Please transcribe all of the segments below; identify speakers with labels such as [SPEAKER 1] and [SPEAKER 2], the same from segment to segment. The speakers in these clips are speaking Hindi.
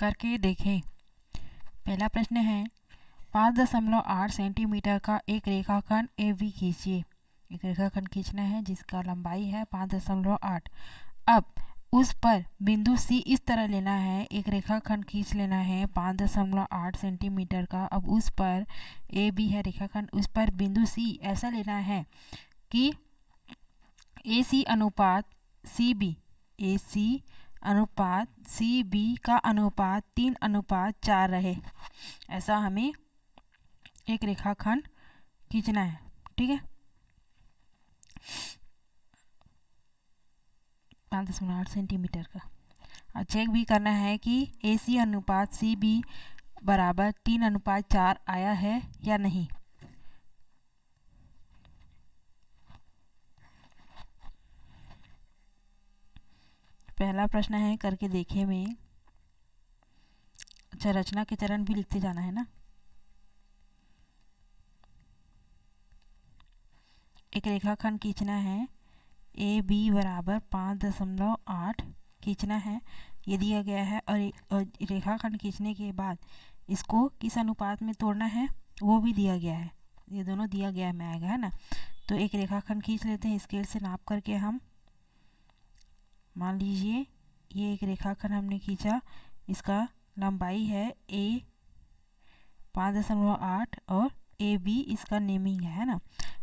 [SPEAKER 1] करके देखें। पहला प्रश्न है 5.8 सेंटीमीटर का एक रेखाखंड ए बी खींचिए। एक रेखाखंड खींचना है जिसका लंबाई है 5.8। अब उस पर बिंदु सी इस तरह लेना है। एक रेखाखंड खींच लेना है 5.8 सेंटीमीटर का। अब उस पर ए बी है रेखाखंड, उस पर बिंदु सी ऐसा लेना है कि ए सी अनुपात सी बी, ए सी अनुपात सी बी का अनुपात 3:4 रहे। ऐसा हमें एक रेखाखंड खींचना है। ठीक है, 5.8 सेंटीमीटर का। और चेक भी करना है कि ए सी अनुपात सी बी बराबर 3:4 आया है या नहीं। पहला प्रश्न है करके देखे में। अच्छा, रचना के चरण भी लिखते जाना है ना। एक रेखाखंड खींचना है, ए बी बराबर 5.8 खींचना है, ये दिया गया है। और रेखाखंड खींचने के बाद इसको किस अनुपात में तोड़ना है वो भी दिया गया है। ये दोनों दिया गया में आएगा, है ना। तो एक रेखाखंड खींच लेते हैं स्केल से नाप करके। हम मान लीजिए ये एक रेखाखंड हमने खींचा, इसका लंबाई है ए 5.8 और ए बी इसका नेमिंग है ना।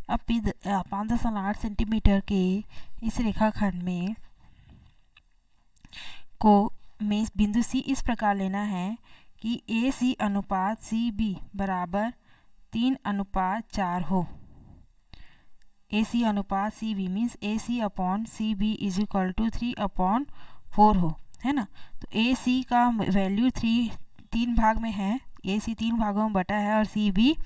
[SPEAKER 1] अब 5.8 सेंटीमीटर के इस रेखाखंड में बिंदु सी इस प्रकार लेना है कि ए सी अनुपात सी बी बराबर 3:4 हो। ए सी अनुपात C B means A C upon C B is equal to 3/4 हो, है ना। तो ए सी का वैल्यू 3 भाग में है, ए सी 3 भागों में बटा है और सी बी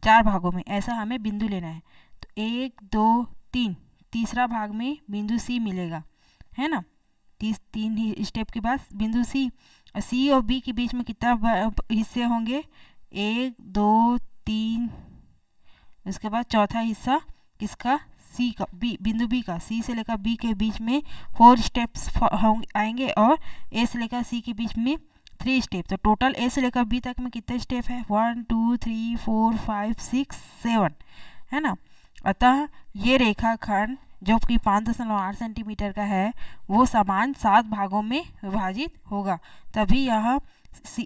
[SPEAKER 1] 4 भागों में। ऐसा हमें बिंदु लेना है। तो 1 2 3 तीसरा भाग में बिंदु सी मिलेगा, है ना। 3 ही स्टेप के बाद बिंदु सी। सी और बी के बीच में कितना हिस्से होंगे, 1 2 3। उसके बाद चौथा हिस्सा किसका, सी का, बी बिंदु बी का। सी से लेकर बी के बीच में 4 स्टेप्स आएंगे और ए से लेकर सी के बीच में 3 स्टेप। तो टोटल ए से लेकर बी तक में कितने स्टेप है, 1 2 3 4 5 6 7, है ना। अतः ये रेखाखंड जो कि 5.8 सेंटीमीटर का है वो समान 7 भागों में विभाजित होगा। तभी यह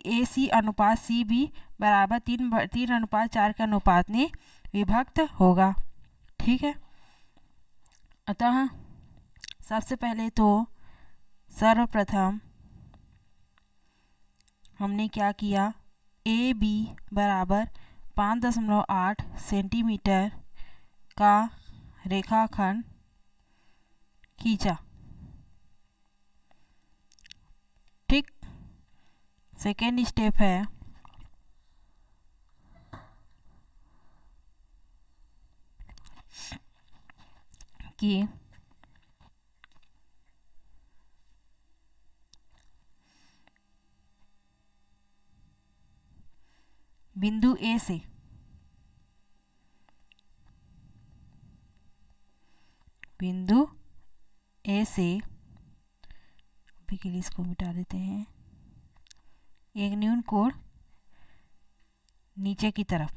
[SPEAKER 1] ए सी अनुपात सी बी बराबर 3:4 के अनुपात में विभक्त होगा। ठीक है। अतः सबसे पहले तो सर्वप्रथम हमने क्या किया, ए बी बराबर 5.8 सेंटीमीटर का रेखाखंड खींचा। ठीक, सेकेंड स्टेप है कि बिंदु ए से अभी के लिए इसको मिटा देते हैं, एक न्यून कोण नीचे की तरफ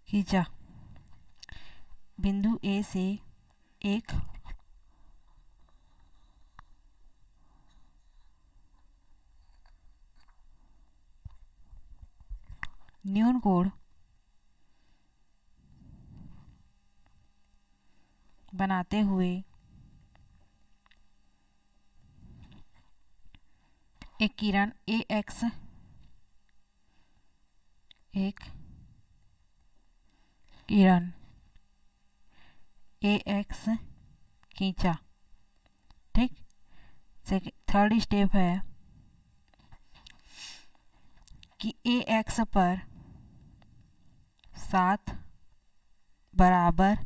[SPEAKER 1] खींचा। बिंदु ए से एक न्यून कोण बनाते हुए एक किरण AX खींचा। ठीक, थर्ड स्टेप है कि AX पर 7 बराबर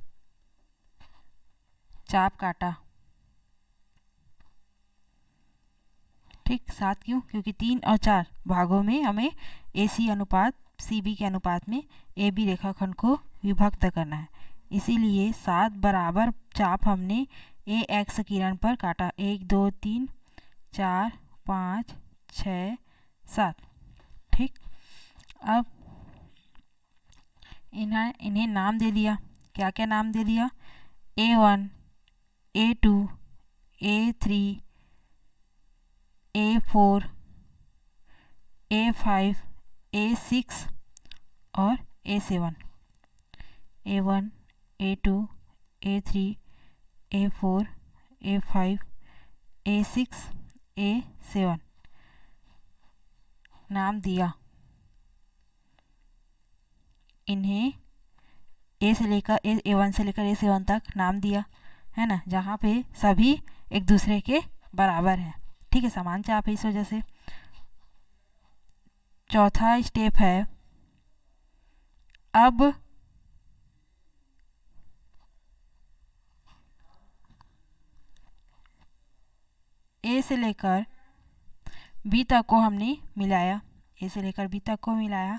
[SPEAKER 1] चाप काटा। ठीक, 7 क्यों, क्योंकि 3 और 4 भागों में हमें AC अनुपात CB के अनुपात में AB रेखाखंड को विभक्त करना है। इसीलिए 7 बराबर चाप हमने ए एक्स किरण पर काटा, 1 2 3 4 5 6 7। ठीक, अब इन्हें नाम दे दिया। क्या क्या नाम दे दिया? A1, A2, A3, A4, A5, A6 और A7। A1, A2, A3, A4, A5, A6, A7 नाम दिया। इन्हें A से लेकर A1 से लेकर A7 तक नाम दिया है ना, जहाँ पे सभी एक दूसरे के बराबर हैं। ठीक है, समान चाप है, इस वजह से। चौथा स्टेप है, अब A से लेकर B तक को हमने मिलाया, A से लेकर B तक को मिलाया,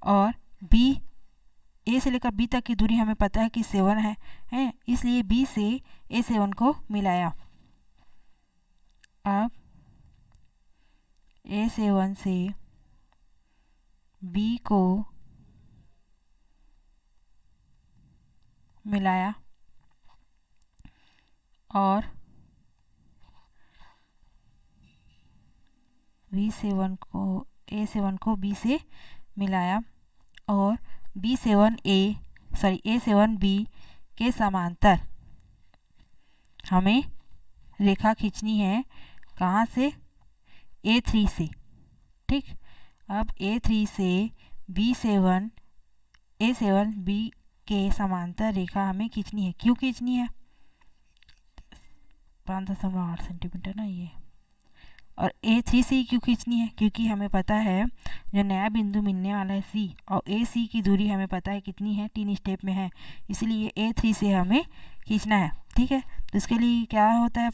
[SPEAKER 1] और A से लेकर B तक की दूरी हमें पता है कि 7 है, इसलिए B से A7 को मिलाया। अब A7 से B को मिलाया और A7 को B से मिलाया और A7B के समांतर हमें रेखा खींचनी है। कहाँ से? A3 से। ठीक, अब A3 से A7B के समांतर रेखा हमें खींचनी है। क्यों खींचनी है? 5.8 सेंटीमीटर ना ये। और A3 से क्यों खींचनी है? क्योंकि हमें पता है जो नया बिंदु मिलने वाला है C, और AC की दूरी हमें पता है कितनी है, 3 स्टेप में है, इसलिए A3 से हमें खींचना है। ठीक है, तो इसके लिए क्या होता है,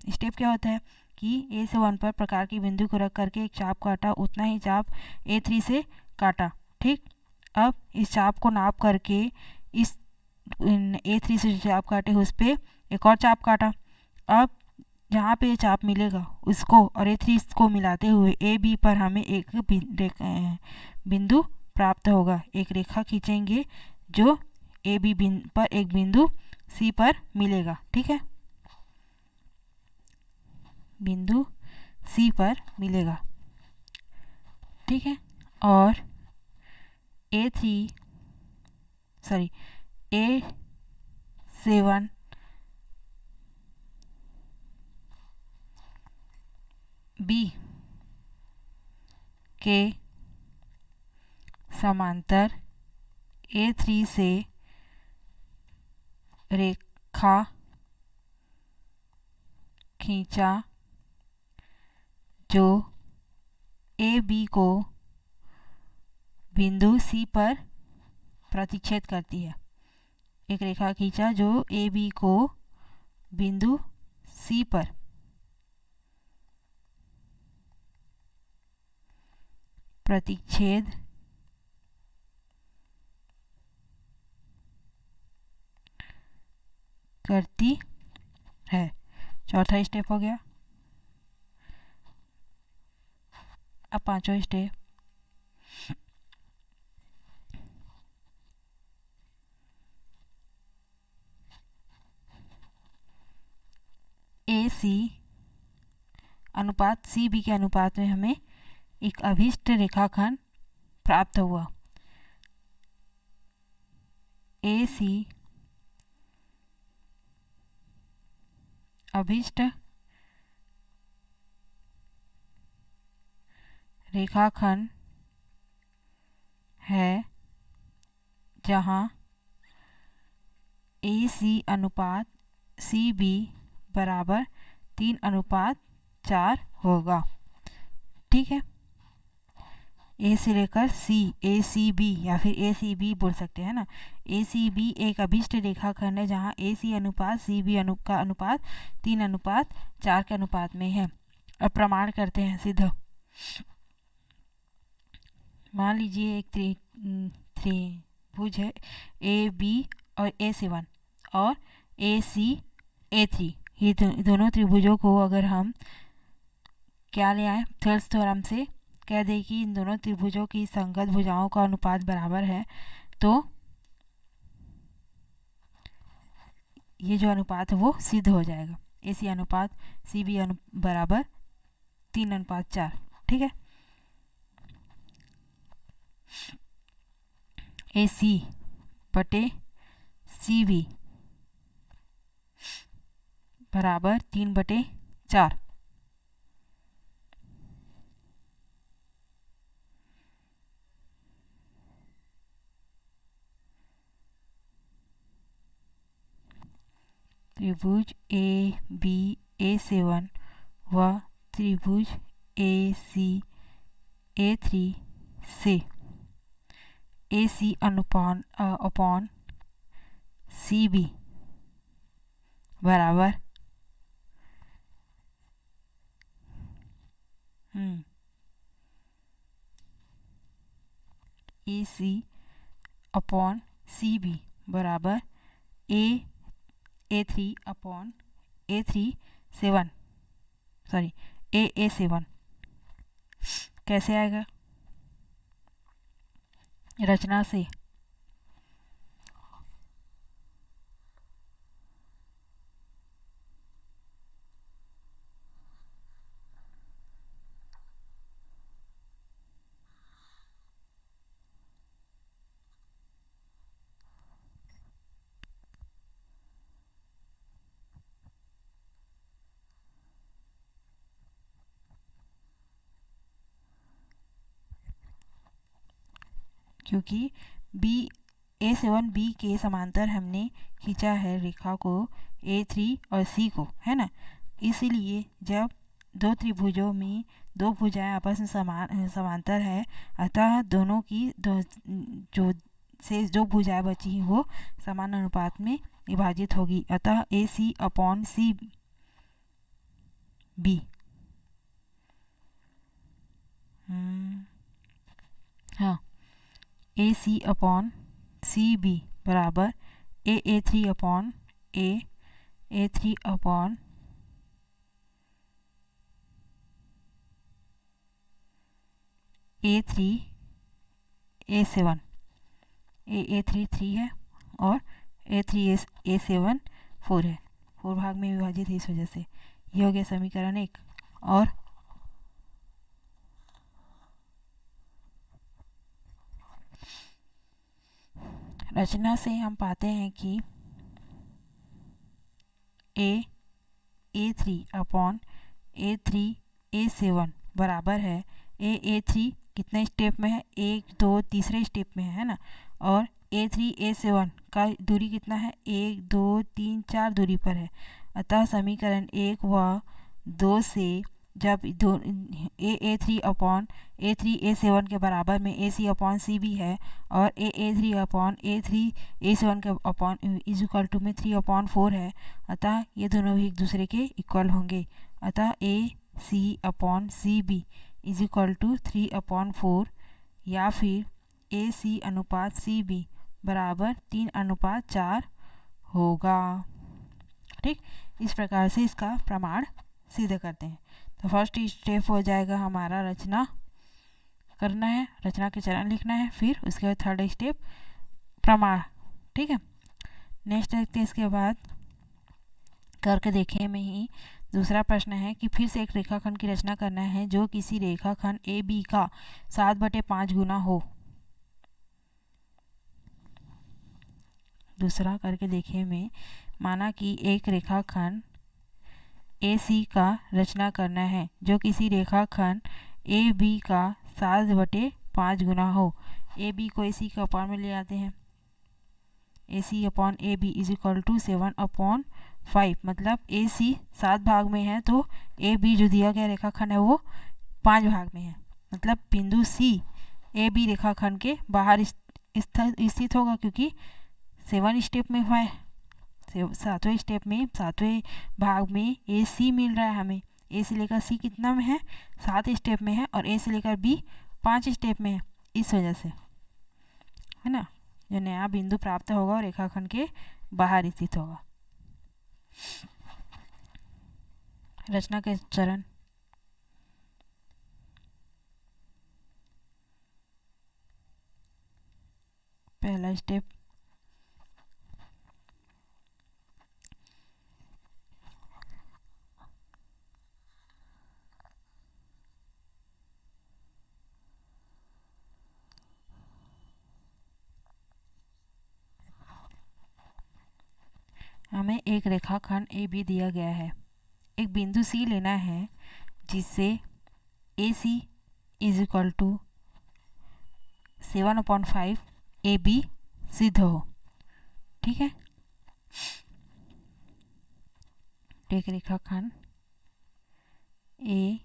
[SPEAKER 1] स्टेप क्या होता है कि A से 1 पर प्रकार के बिंदु को रख करके एक चाप काटा, उतना ही चाप A3 से काटा। ठीक, अब इस चाप को नाप करके इस A3 से जो चाप काटे उस पर एक और चाप काटा। अब जहाँ पे चाप मिलेगा उसको और A3 को मिलाते हुए AB पर हमें एक बिंदु प्राप्त होगा। एक रेखा खींचेंगे जो AB पर एक बिंदु C पर मिलेगा। ठीक है, बिंदु C पर मिलेगा। ठीक है, और A7 B के समांतर A3 से रेखा खींचा जो AB को बिंदु C पर प्रतिच्छेद करती है। एक रेखा खींचा जो AB को बिंदु C पर प्रतिच्छेद करती है। चौथा स्टेप हो गया। अब पांचवा स्टेप, AC अनुपात CB के अनुपात में हमें एक अभिष्ट रेखाखंड प्राप्त हुआ। AC अभिष्ट रेखाखंड है जहाँ AC अनुपात CB बराबर 3:4 होगा। ठीक है, A से लेकर C, ACB या फिर ACB बोल सकते हैं ना। ACB एक अभिष्ट रेखाखंड है जहाँ AC अनुपात CB का अनुपात 3:4 के अनुपात में है। अब प्रमाण करते हैं सिद्ध। मान लीजिए एक त्रिभुज है AB और A7 और AC A3। ये दोनों त्रिभुजों को अगर हम क्या ले आए, थेल्स थ्योरम से कह दें कि इन दोनों त्रिभुजों की संगत भुजाओं का अनुपात बराबर है, तो ये जो अनुपात है वो सिद्ध हो जाएगा। AC अनुपात CB बराबर 3:4। ठीक है, AC बटे CB बराबर 3/4। त्रिभुज AB-A7 व त्रिभुज AC-A3 से AC अपॉन CB बराबर AC अपॉन CB बराबर A3 upon A7 sorry AA7 कैसे आएगा रचना से? क्योंकि A7 B के समांतर हमने खींचा है रेखा को A3 और C को, है ना। इसीलिए जब दो त्रिभुजों में दो भुजाएं आपस में समांतर है, अतः दोनों की जो भुजाएं बची हैं वो समान अनुपात में विभाजित होगी। अतः AC अपॉन CB हाँ, AC अपॉन CB बराबर A3 upon A3 upon A3 A7 A3 3 है और A3 A7 4 है, 4 भाग में विभाजित है, इस वजह से ये हो गया समीकरण 1। और रचना से हम पाते हैं कि A3 अपॉन A3 A7 बराबर है A3 कितने स्टेप में है, 1 2 तीसरे स्टेप में है ना, और A3 A7 का दूरी कितना है, 1 2 3 4 दूरी पर है। अतः समीकरण 1 व 2 से जब A3 अपॉन A3 A7 के बराबर में AC अपॉन CB है और A3 अपॉन A3 A7 के अपॉन इज इक्वल टू में 3/4 है, अतः ये दोनों भी एक दूसरे के इक्वल होंगे। अतः AC upon CB is equal to 3/4 या फिर AC अनुपात CB बराबर 3:4 होगा। ठीक, इस प्रकार से इसका प्रमाण सिद्ध करते हैं। तो फर्स्ट स्टेप हो जाएगा हमारा रचना करना है, रचना के चरण लिखना है, फिर उसके बाद थर्ड स्टेप प्रमाण। ठीक है, नेक्स्ट देखते हैं इसके बाद करके देखे में ही दूसरा प्रश्न है कि फिर से एक रेखाखंड की रचना करना है जो किसी रेखाखंड AB का 7/5 गुना हो। दूसरा करके देखे में माना कि एक रेखाखंड AC का रचना करना है जो किसी रेखाखंड AB का 7/5 गुना हो। AB को AC के अपॉन में ले आते हैं, AC upon AB is equal to 7/5, मतलब AC 7 भाग में है तो AB जो दिया गया रेखाखंड है वो 5 भाग में है, मतलब बिंदु C AB रेखाखंड के बाहर स्थित होगा, क्योंकि 7 स्टेप में है, 7वें स्टेप में 7वें भाग में AC मिल रहा है हमें। A से लेकर C कितना में है, 7 स्टेप में है, और A से लेकर B 5 स्टेप में है, इस वजह से, है ना, जो नया बिंदु प्राप्त होगा रेखाखंड के बाहर स्थित होगा। रचना के चरण। पहला स्टेप, हमें एक रेखाखंड ए बी दिया गया है। एक बिंदु सी लेना है जिससे A C is equal to 7/5 A B सिद्ध हो। ठीक है, एक रेखाखंड ए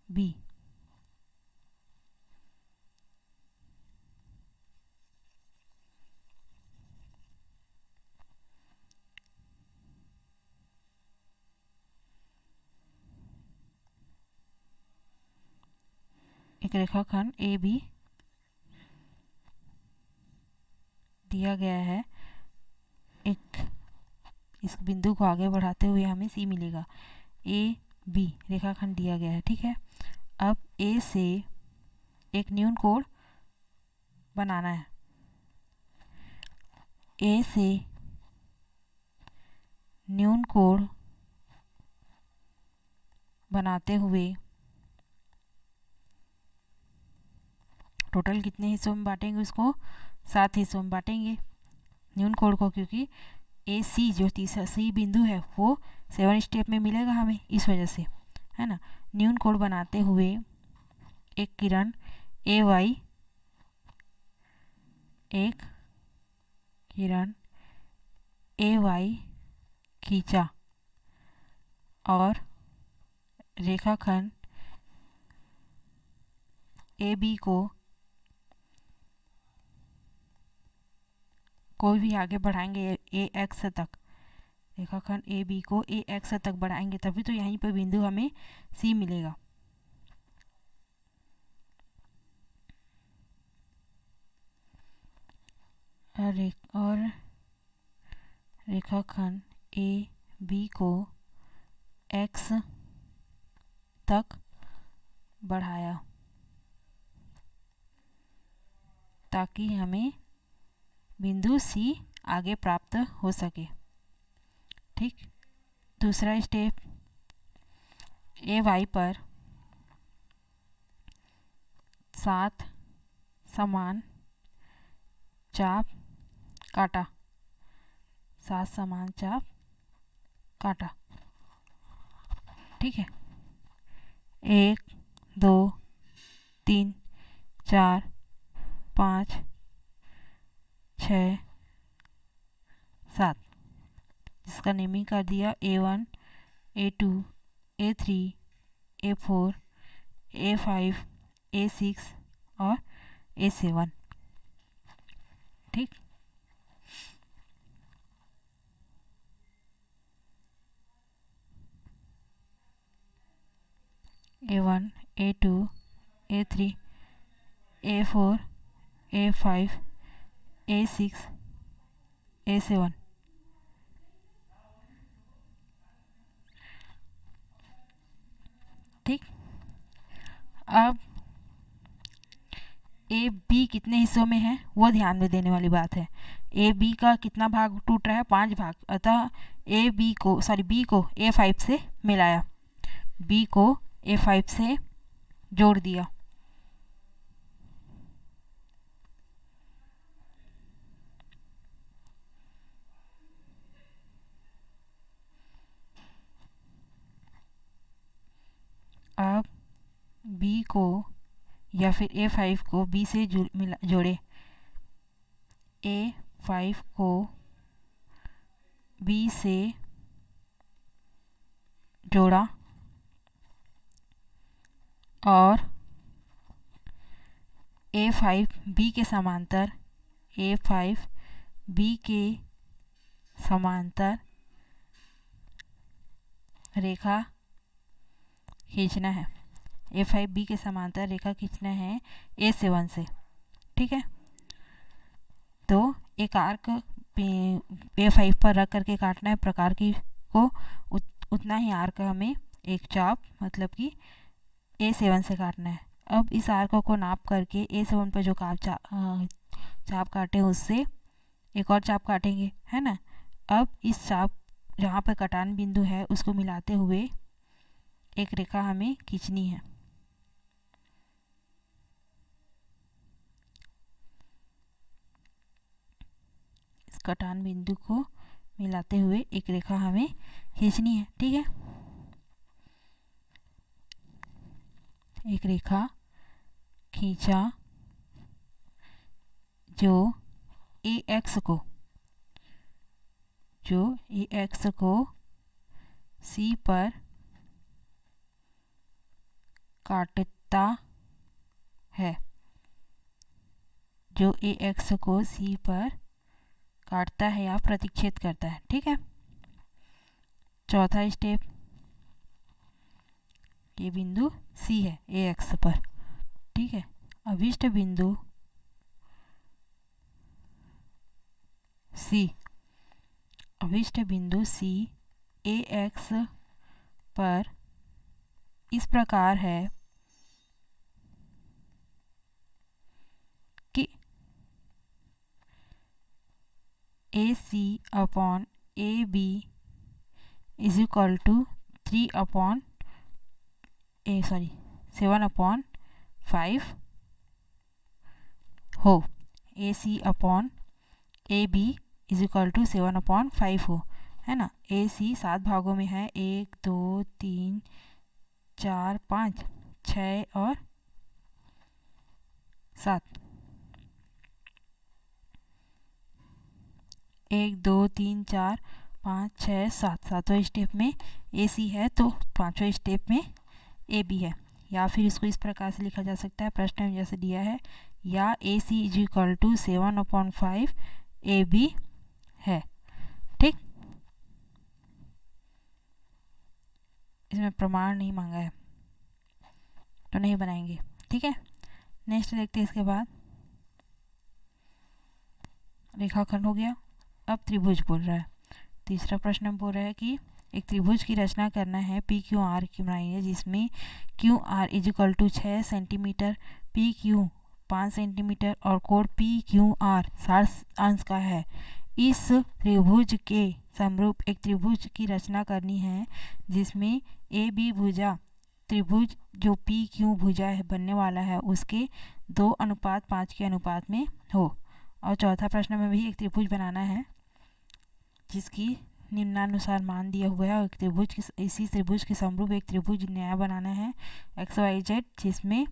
[SPEAKER 1] बी एक रेखाखंड ए बी दिया गया है। एक इस बिंदु को आगे बढ़ाते हुए हमें सी मिलेगा। ए बी रेखाखंड दिया गया है। ठीक है, अब ए से एक न्यून कोण बनाना है। ए से न्यून कोण बनाते हुए टोटल कितने हिस्सों में बांटेंगे उसको? 7 हिस्सों में बांटेंगे न्यून कोण को, क्योंकि ए सी जो तीसरा सी बिंदु है वो 7 स्टेप में मिलेगा हमें, इस वजह से, है ना। न्यून कोण बनाते हुए एक किरण ए वाई, एक किरण ए वाई खींचा और रेखाखंड ए बी को कोई भी आगे बढ़ाएंगे ए एक्स तक, रेखाखंड ए बी को ए एक्स तक बढ़ाएंगे तभी तो यहीं पर बिंदु हमें सी मिलेगा। और रेखाखंड ए बी को एक्स तक बढ़ाया ताकि हमें बिंदु सी आगे प्राप्त हो सके। ठीक, दूसरा स्टेप, ए वाई पर 7 समान चाप काटा, 7 समान चाप काटा। ठीक है, 1 2 3 4 5 6 7, जिसका नेमिंग कर दिया A1 A2 A3 A4 A5 A6 और A7। ठीक, A1 A2 A3 A4 A5 A6 A7। ठीक, अब ए बी कितने हिस्सों में है वो ध्यान में देने वाली बात है। ए बी का कितना भाग टूट रहा है? 5 भाग। अतः बी को A5 से मिलाया, बी को A5 से जोड़ दिया। अब बी को या फिर A5 को बी से जोड़े, A5 को बी से जोड़ा और A5 बी के समांतर, A5 बी के समांतर रेखा खींचना है। A5 बी के समांतर रेखा खींचना है A7 से। ठीक है, तो एक आर्क A5 पर रख करके काटना है प्रकार की को उतना ही आर्क हमें एक चाप मतलब कि A7 से काटना है। अब इस आर्क को नाप करके A7 पर जो चाप काटे उससे एक और चाप काटेंगे, है ना। अब इस चाप जहाँ पर कटान बिंदु है उसको मिलाते हुए एक रेखा हमें खींचनी है। इस कटान बिंदु को मिलाते हुए एक रेखा हमें खींचनी है, ठीक है। एक रेखा खींचा जो AX को C पर काटता है, जो AX को C पर काटता है या प्रतिच्छेद करता है, ठीक है। चौथा स्टेप, ये बिंदु C है AX पर, ठीक है। अभिष्ट बिंदु C AX पर इस प्रकार है कि AC upon AB is equal to 7/5 हो। AC upon AB is equal to 7/5 हो, है ना। AC 7 भागों में है, 1 2 3 4 5 6 और 7। 1 2 3 4 5 6 7, सातवें स्टेप में AC है तो पांचवें स्टेप में AB है। या फिर इसको इस प्रकार से लिखा जा सकता है, प्रश्न में जैसे दिया है, या AC is equal to 7/5 AB है, ठीक। इसमें प्रमाण नहीं मांगा है तो नहीं बनाएंगे, ठीक है। नेक्स्ट देखते हैं। इसके बाद रेखाखंड हो गया। अब त्रिभुज बोल रहा है। तीसरा प्रश्न बोल रहा है कि एक त्रिभुज की रचना करना है, PQR की बनाई है, जिसमें QR is equal to 6 centimetre, PQ 5 centimetre और कोण PQR 60 अंश का है। इस त्रिभुज के समरूप एक त्रिभुज की रचना करनी है जिसमें AB भुजा त्रिभुज जो PQ भुजा है बनने वाला है उसके 2:5 के अनुपात में हो। और चौथा प्रश्न में भी एक त्रिभुज बनाना है जिसकी निम्नानुसार मान दिया हुआ है, और इसी त्रिभुज के समरूप एक त्रिभुज नया बनाना है XYZ, जिसमें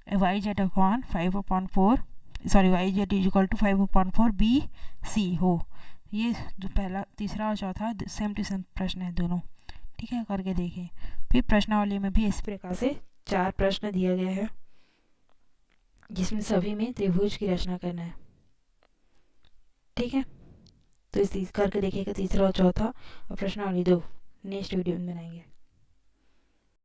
[SPEAKER 1] YZ upon 5/4 YZ is equal to 5/4 BC हो। ये जो पहला तीसरा और चौथा सेम टू सेम प्रश्न है दोनों, ठीक है। करके देखें। फिर प्रश्नावली में भी इस प्रकार से 4 प्रश्न दिया गया है जिसमें सभी में त्रिभुज की रचना करना है, ठीक है। तो इस करके देखिएगा तीसरा और चौथा, और प्रश्नावली 2 नेक्स्ट वीडियो में बनाएंगे।